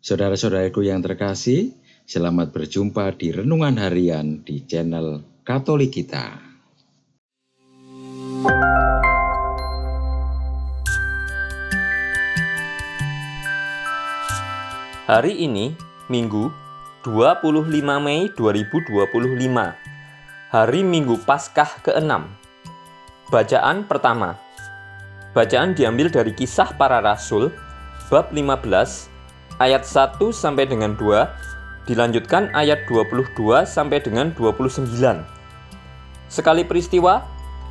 Saudara-saudaraku yang terkasih, selamat berjumpa di Renungan Harian di channel Katolik kita. Hari ini, Minggu, 25 Mei 2025, hari Minggu Paskah ke-6. Bacaan pertama. Bacaan diambil dari Kisah Para Rasul, bab 15, ayat 1 sampai dengan 2, dilanjutkan ayat 22 sampai dengan 29. Sekali peristiwa,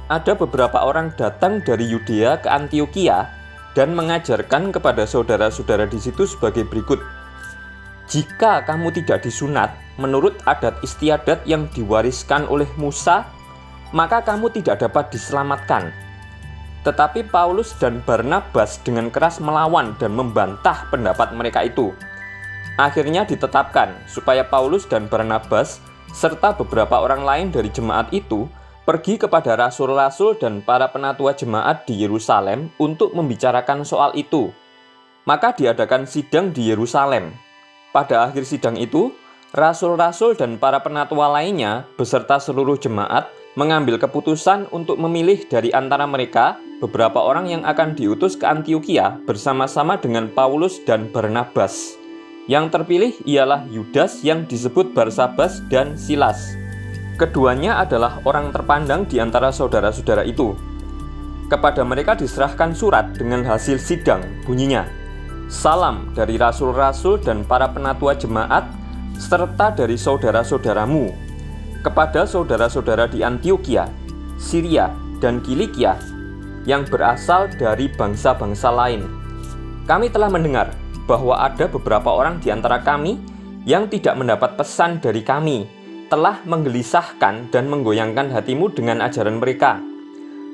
ada beberapa orang datang dari Yudea ke Antiokhia dan mengajarkan kepada saudara-saudara di situ sebagai berikut. Jika kamu tidak disunat menurut adat istiadat yang diwariskan oleh Musa, maka kamu tidak dapat diselamatkan. Tetapi Paulus dan Barnabas dengan keras melawan dan membantah pendapat mereka itu. Akhirnya ditetapkan supaya Paulus dan Barnabas serta beberapa orang lain dari jemaat itu pergi kepada rasul-rasul dan para penatua jemaat di Yerusalem untuk membicarakan soal itu. Maka diadakan sidang di Yerusalem. Pada akhir sidang itu, rasul-rasul dan para penatua lainnya beserta seluruh jemaat mengambil keputusan untuk memilih dari antara mereka beberapa orang yang akan diutus ke Antiokhia bersama-sama dengan Paulus dan Barnabas. Yang terpilih ialah Yudas yang disebut Barsabas dan Silas. Keduanya adalah orang terpandang di antara saudara-saudara itu. Kepada mereka diserahkan surat dengan hasil sidang, bunyinya, "Salam dari rasul-rasul dan para penatua jemaat, serta dari saudara-saudaramu, kepada saudara-saudara di Antiokhia, Syria, dan Kilikia, yang berasal dari bangsa-bangsa lain. Kami telah mendengar bahwa ada beberapa orang di antara kami yang tidak mendapat pesan dari kami, telah menggelisahkan dan menggoyangkan hatimu dengan ajaran mereka.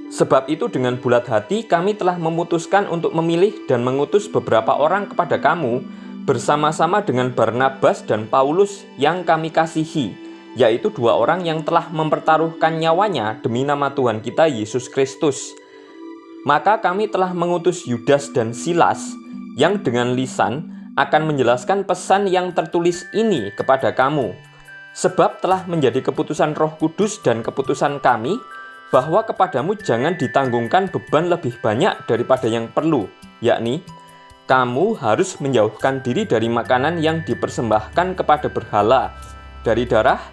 Sebab itu dengan bulat hati kami telah memutuskan untuk memilih dan mengutus beberapa orang kepada kamu bersama-sama dengan Barnabas dan Paulus yang kami kasihi, yaitu dua orang yang telah mempertaruhkan nyawanya demi nama Tuhan kita Yesus Kristus. Maka kami telah mengutus Yudas dan Silas yang dengan lisan akan menjelaskan pesan yang tertulis ini kepada kamu. Sebab telah menjadi keputusan Roh Kudus dan keputusan kami bahwa kepadamu jangan ditanggungkan beban lebih banyak daripada yang perlu, yakni kamu harus menjauhkan diri dari makanan yang dipersembahkan kepada berhala, dari darah,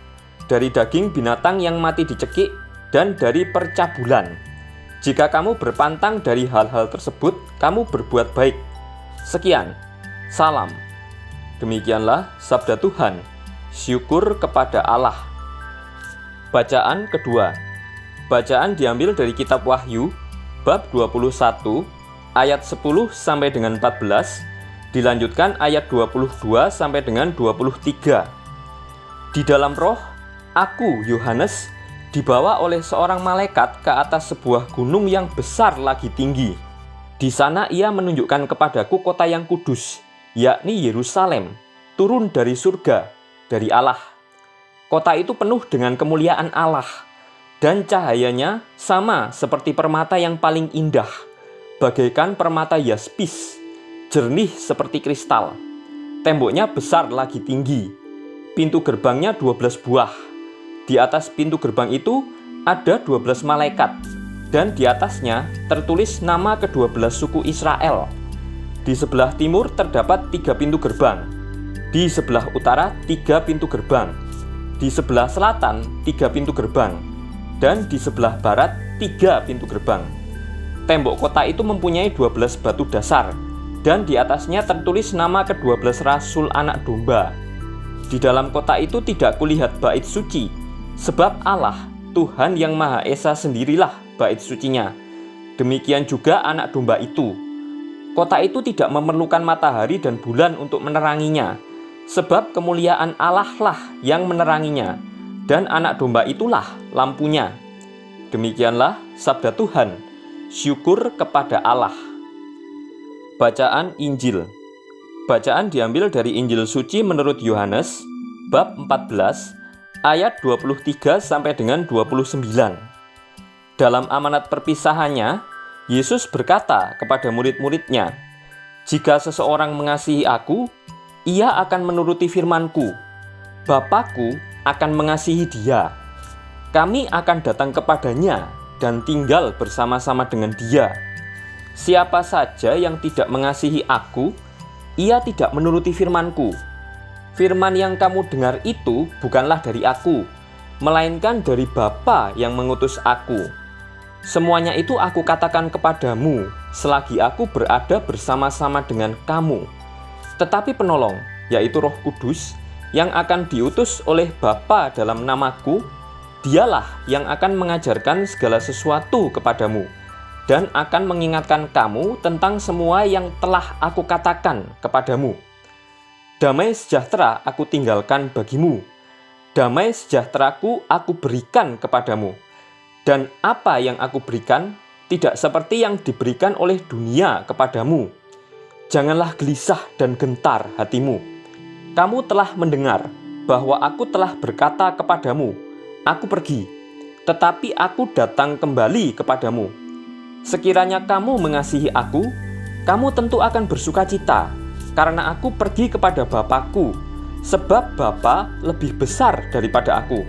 dari daging binatang yang mati dicekik, dan dari percabulan. Jika kamu berpantang dari hal-hal tersebut, kamu berbuat baik. Sekian, salam." Demikianlah sabda Tuhan. Syukur kepada Allah. Bacaan kedua. Bacaan diambil dari kitab Wahyu, bab 21, ayat 10 sampai dengan 14, dilanjutkan ayat 22 sampai dengan 23. Di dalam roh, aku, Yohanes, dibawa oleh seorang malaikat ke atas sebuah gunung yang besar lagi tinggi. Di sana ia menunjukkan kepadaku kota yang kudus, yakni Yerusalem, turun dari surga, dari Allah. Kota itu penuh dengan kemuliaan Allah, dan cahayanya sama seperti permata yang paling indah, bagaikan permata yaspis, jernih seperti kristal. Temboknya besar lagi tinggi, pintu gerbangnya 12 buah. Di atas pintu gerbang itu ada 12 malaikat, dan di atasnya tertulis nama ke-12 suku Israel. Di sebelah timur terdapat 3 pintu gerbang, di sebelah utara 3 pintu gerbang, di sebelah selatan 3 pintu gerbang, dan di sebelah barat 3 pintu gerbang. Tembok kota itu mempunyai 12 batu dasar, dan di atasnya tertulis nama ke-12 rasul anak domba. Di dalam kota itu tidak kulihat bait suci, sebab Allah, Tuhan yang Maha Esa sendirilah bait sucinya. Demikian juga anak domba itu. Kota itu tidak memerlukan matahari dan bulan untuk meneranginya, sebab kemuliaan Allah lah yang meneranginya, dan anak domba itulah lampunya. Demikianlah sabda Tuhan. Syukur kepada Allah. Bacaan Injil. Bacaan diambil dari Injil suci menurut Yohanes, bab 14, ayat 23 sampai dengan 29. Dalam amanat perpisahannya, Yesus berkata kepada murid-muridnya, "Jika seseorang mengasihi aku, ia akan menuruti firman-Ku. Bapakku akan mengasihi dia. Kami akan datang kepadanya dan tinggal bersama-sama dengan dia. Siapa saja yang tidak mengasihi Aku, ia tidak menuruti firman-Ku. Firman yang kamu dengar itu bukanlah dari Aku, melainkan dari Bapa yang mengutus Aku. Semuanya itu Aku katakan kepadamu selagi Aku berada bersama-sama dengan kamu. Tetapi penolong, yaitu Roh Kudus, yang akan diutus oleh Bapa dalam namaku, dialah yang akan mengajarkan segala sesuatu kepadamu dan akan mengingatkan kamu tentang semua yang telah Aku katakan kepadamu. Damai sejahtera Aku tinggalkan bagimu. Damai sejahtera-Ku Aku berikan kepadamu. Dan apa yang Aku berikan tidak seperti yang diberikan oleh dunia kepadamu. Janganlah gelisah dan gentar hatimu. Kamu telah mendengar bahwa Aku telah berkata kepadamu, Aku pergi, tetapi Aku datang kembali kepadamu. Sekiranya kamu mengasihi Aku, kamu tentu akan bersukacita, karena Aku pergi kepada Bapa-Ku, sebab Bapa lebih besar daripada Aku.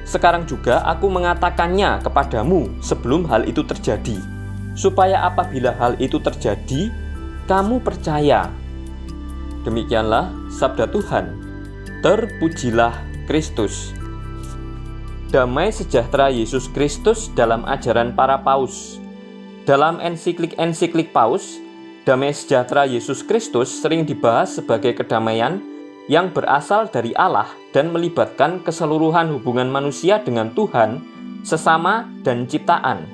Sekarang juga Aku mengatakannya kepadamu sebelum hal itu terjadi, supaya apabila hal itu terjadi, kamu percaya. Demikianlah sabda Tuhan. Terpujilah Kristus. Damai sejahtera Yesus Kristus dalam ajaran para paus. Dalam ensiklik Paus, damai sejahtera Yesus Kristus sering dibahas sebagai kedamaian yang berasal dari Allah dan melibatkan keseluruhan hubungan manusia dengan Tuhan, sesama, dan ciptaan.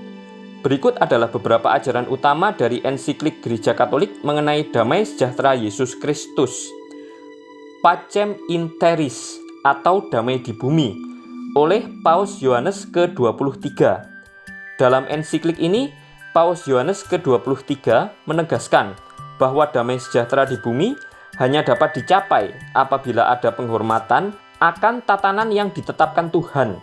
Berikut adalah beberapa ajaran utama dari ensiklik Gereja Katolik mengenai damai sejahtera Yesus Kristus. Pacem in terris atau damai di bumi oleh Paus Yohanes ke-23. Dalam ensiklik ini, Paus Yohanes ke-23 menegaskan bahwa damai sejahtera di bumi hanya dapat dicapai apabila ada penghormatan akan tatanan yang ditetapkan Tuhan.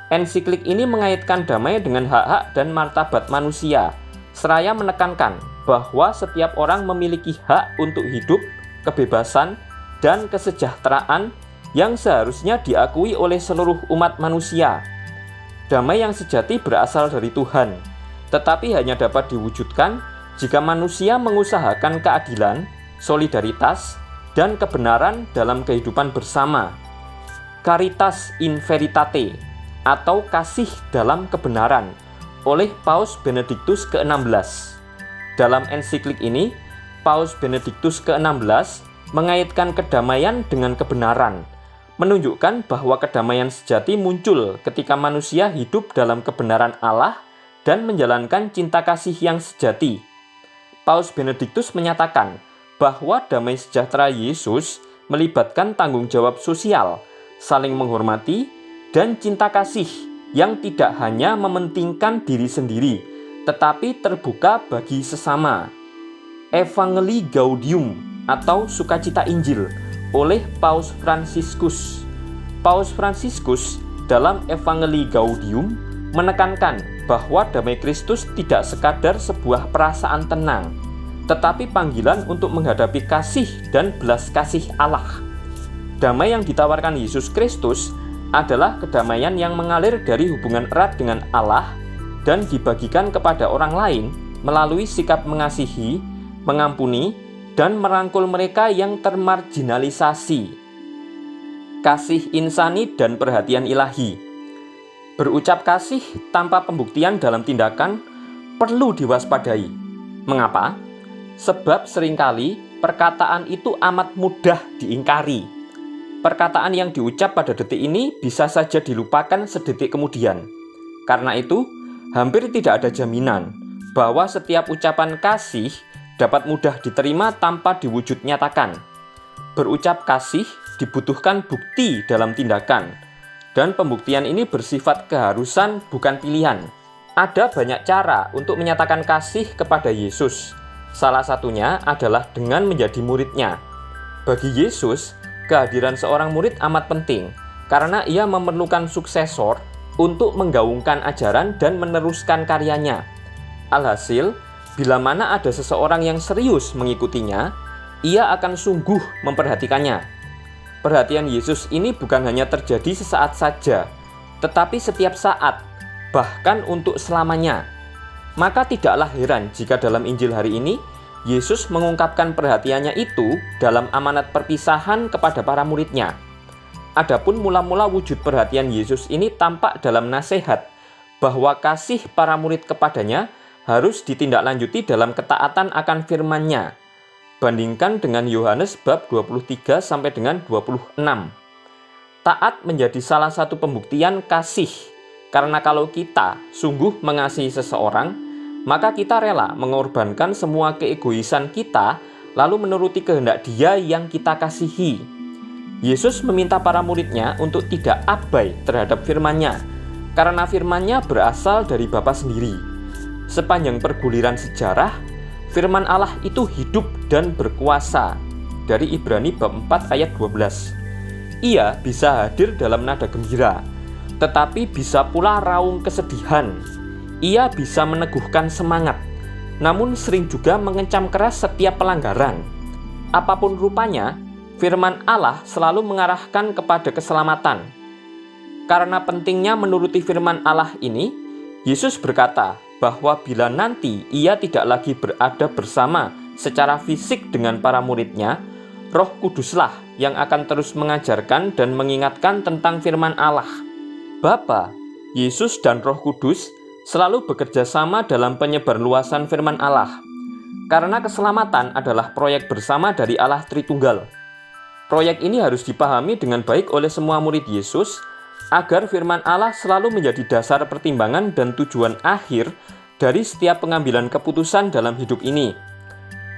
Ensiklik ini mengaitkan damai dengan hak-hak dan martabat manusia, seraya menekankan bahwa setiap orang memiliki hak untuk hidup, kebebasan, dan kesejahteraan yang seharusnya diakui oleh seluruh umat manusia. Damai yang sejati berasal dari Tuhan, tetapi hanya dapat diwujudkan jika manusia mengusahakan keadilan, solidaritas, dan kebenaran dalam kehidupan bersama. Caritas in veritate atau kasih dalam kebenaran oleh Paus Benediktus ke-16. Dalam ensiklik ini, Paus Benediktus ke-16 mengaitkan kedamaian dengan kebenaran, menunjukkan bahwa kedamaian sejati muncul ketika manusia hidup dalam kebenaran Allah dan menjalankan cinta kasih yang sejati. Paus Benediktus menyatakan bahwa damai sejahtera Yesus melibatkan tanggung jawab sosial, saling menghormati, dan cinta kasih yang tidak hanya mementingkan diri sendiri, tetapi terbuka bagi sesama. Evangelii Gaudium atau Sukacita Injil oleh Paus Fransiskus. Paus Fransiskus dalam Evangelii Gaudium menekankan bahwa damai Kristus tidak sekadar sebuah perasaan tenang, tetapi panggilan untuk menghadapi kasih dan belas kasih Allah. Damai yang ditawarkan Yesus Kristus adalah kedamaian yang mengalir dari hubungan erat dengan Allah dan dibagikan kepada orang lain melalui sikap mengasihi, mengampuni, dan merangkul mereka yang termarginalisasi. Kasih insani dan perhatian ilahi. Berucap kasih tanpa pembuktian dalam tindakan perlu diwaspadai. Mengapa? Sebab seringkali perkataan itu amat mudah diingkari. Perkataan yang diucap pada detik ini bisa saja dilupakan sedetik kemudian. Karena itu, hampir tidak ada jaminan bahwa setiap ucapan kasih dapat mudah diterima tanpa diwujud nyatakan. Berucap kasih dibutuhkan bukti dalam tindakan, dan pembuktian ini bersifat keharusan bukan pilihan. Ada banyak cara untuk menyatakan kasih kepada Yesus. Salah satunya adalah dengan menjadi muridnya. Bagi Yesus, kehadiran seorang murid amat penting, karena ia memerlukan suksesor untuk menggaungkan ajaran dan meneruskan karyanya. Alhasil, bila mana ada seseorang yang serius mengikutinya, ia akan sungguh memperhatikannya. Perhatian Yesus ini bukan hanya terjadi sesaat saja, tetapi setiap saat, bahkan untuk selamanya. Maka tidaklah heran jika dalam Injil hari ini, Yesus mengungkapkan perhatiannya itu dalam amanat perpisahan kepada para muridnya. Adapun mula-mula wujud perhatian Yesus ini tampak dalam nasihat bahwa kasih para murid kepadanya harus ditindaklanjuti dalam ketaatan akan firman-Nya. Bandingkan dengan Yohanes bab 23 sampai dengan 26. Taat menjadi salah satu pembuktian kasih, karena kalau kita sungguh mengasihi seseorang, maka kita rela mengorbankan semua keegoisan kita, lalu menuruti kehendak Dia yang kita kasihi. Yesus meminta para muridnya untuk tidak abai terhadap firman-Nya, karena firman-Nya berasal dari Bapa sendiri. Sepanjang perguliran sejarah, firman Allah itu hidup dan berkuasa. Dari Ibrani bab 4 ayat 12. Ia bisa hadir dalam nada gembira, tetapi bisa pula raung kesedihan. Ia bisa meneguhkan semangat, namun sering juga mengecam keras setiap pelanggaran. Apapun rupanya, firman Allah selalu mengarahkan kepada keselamatan. Karena pentingnya menuruti firman Allah ini, Yesus berkata bahwa bila nanti ia tidak lagi berada bersama secara fisik dengan para muridnya, Roh Kuduslah yang akan terus mengajarkan dan mengingatkan tentang firman Allah. Bapa, Yesus dan Roh Kudus selalu bekerja sama dalam penyebarluasan firman Allah. Karena keselamatan adalah proyek bersama dari Allah Tritunggal. Proyek ini harus dipahami dengan baik oleh semua murid Yesus, agar firman Allah selalu menjadi dasar pertimbangan dan tujuan akhir dari setiap pengambilan keputusan dalam hidup ini.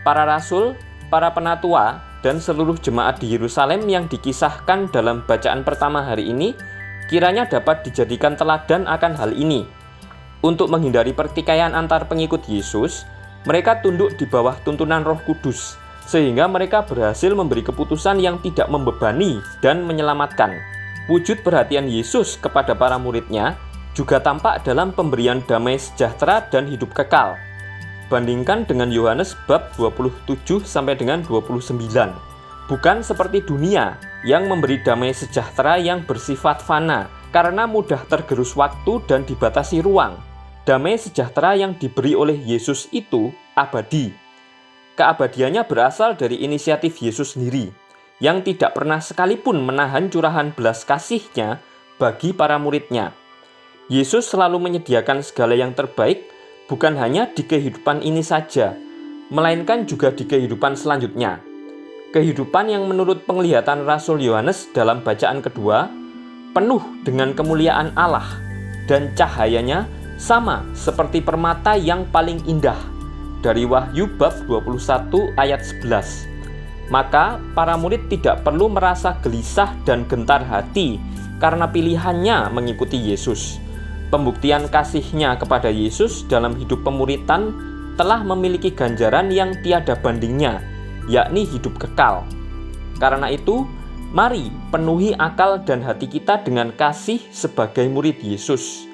Para rasul, para penatua, dan seluruh jemaat di Yerusalem yang dikisahkan dalam bacaan pertama hari ini kiranya dapat dijadikan teladan akan hal ini. Untuk menghindari pertikaian antar pengikut Yesus, mereka tunduk di bawah tuntunan Roh Kudus, sehingga mereka berhasil memberi keputusan yang tidak membebani dan menyelamatkan. Wujud perhatian Yesus kepada para muridnya juga tampak dalam pemberian damai sejahtera dan hidup kekal. Bandingkan dengan Yohanes bab 27 sampai dengan 29. Bukan seperti dunia yang memberi damai sejahtera yang bersifat fana karena mudah tergerus waktu dan dibatasi ruang. Damai sejahtera yang diberi oleh Yesus itu abadi. Keabadiannya berasal dari inisiatif Yesus sendiri, yang tidak pernah sekalipun menahan curahan belas kasih-Nya bagi para murid-Nya. Yesus selalu menyediakan segala yang terbaik, bukan hanya di kehidupan ini saja, melainkan juga di kehidupan selanjutnya. Kehidupan yang menurut penglihatan Rasul Yohanes dalam bacaan kedua, penuh dengan kemuliaan Allah, dan cahayanya sama seperti permata yang paling indah. Dari Wahyu bab 21 ayat 11. Maka para murid tidak perlu merasa gelisah dan gentar hati karena pilihannya mengikuti Yesus. Pembuktian kasih-Nya kepada Yesus dalam hidup pemuritan telah memiliki ganjaran yang tiada bandingnya, yakni hidup kekal. Karena itu, mari penuhi akal dan hati kita dengan kasih sebagai murid Yesus.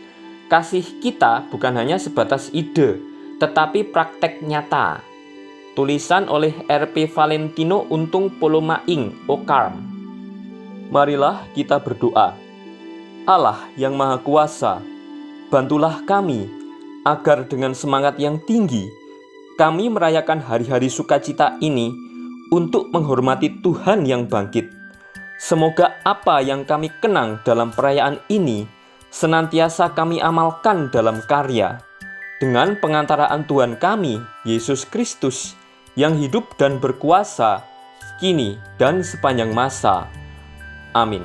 Kasih kita bukan hanya sebatas ide, tetapi praktek nyata. Tulisan oleh R.P. Valentino Untung Polomaing Okarm. Marilah kita berdoa. Allah yang Maha Kuasa, bantulah kami agar dengan semangat yang tinggi kami merayakan hari-hari sukacita ini untuk menghormati Tuhan yang bangkit. Semoga apa yang kami kenang dalam perayaan ini senantiasa kami amalkan dalam karya, dengan pengantaraan Tuhan kami, Yesus Kristus, yang hidup dan berkuasa, kini dan sepanjang masa. Amin.